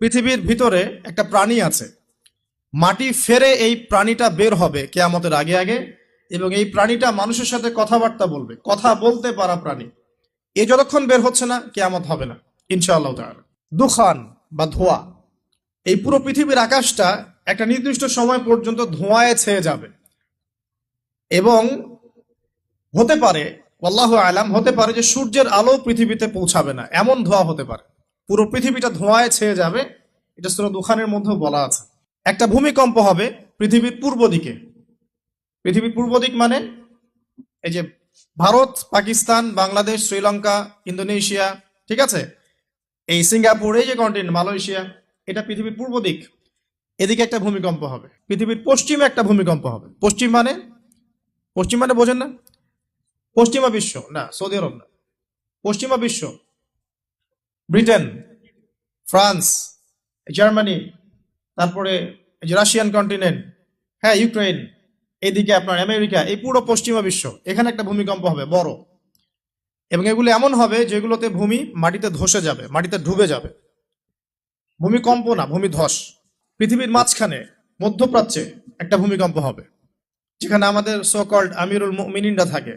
পৃথিবীর ভিতরে একটা প্রাণী আছে, মাটি ফেরে এই প্রাণীটা বের হবে কিয়ামতের আগে আগে, এবং এই প্রাণীটা মানুষের সাথে কথাবার্তা বলবে, কথা বলতে পারা প্রাণী। এ যতক্ষণ বের হচ্ছে না কিয়ামত হবে না ইনশাআল্লাহ তাআলা। দুখান বা ধোঁয়া, এই পুরো পৃথিবীর আকাশটা একটা নির্দিষ্ট সময় পর্যন্ত ধোঁয়ায় ছেয়ে যাবে, এবং হতে পারে, আল্লাহু আলাম, হতে পারে যে সূর্যের আলো পৃথিবীতে পৌঁছাবে না, এমন ধোঁয়া হতে পারে। পুরো পৃথিবীটা ধোঁয়ায় ছেয়ে যাবে, এটা সূরা দুখানের মধ্যেও বলা আছে। একটা ভূমিকম্প হবে পৃথিবীর পূর্ব দিকে। পৃথিবীর পূর্ব দিক মানে এই যে ভারত, পাকিস্তান, বাংলাদেশ, শ্রীলঙ্কা, ইন্দোনেশিয়া, ঠিক আছে, এই সিঙ্গাপুর, এই যে কন্টিনেন্ট মালয়েশিয়া, এটা পৃথিবীর পূর্ব দিক। এদিকে একটা ভূমিকম্প হবে। পৃথিবীর পশ্চিমে একটা ভূমিকম্প হবে। পশ্চিম মানে, পশ্চিম মানে বোঝেন না? পশ্চিমা বিশ্ব না, সৌদি আরব না, পশ্চিমা বিশ্ব, ব্রিটেন, ফ্রান্স, জার্মানি, তারপরে এই যে রাশিয়ান কন্টিনেন্ট, হ্যাঁ, ইউক্রেন, এদিকে আপনার আমেরিকা, এই পুরো পশ্চিমা বিশ্ব, এখানে একটা ভূমিকম্প হবে বড়। এবং এগুলো এমন হবে যেগুলোতে ভূমি মাটিতে ধসে যাবে, মাটিতে ডুবে যাবে। ভূমিকম্প না, ভূমিধস। পৃথিবীর মাঝখানে মধ্যপ্রাচ্যে একটা ভূমিকম্প হবে, যেখানে আমাদের সো কল্ড আমিরুল মুমিনিনরা থাকে।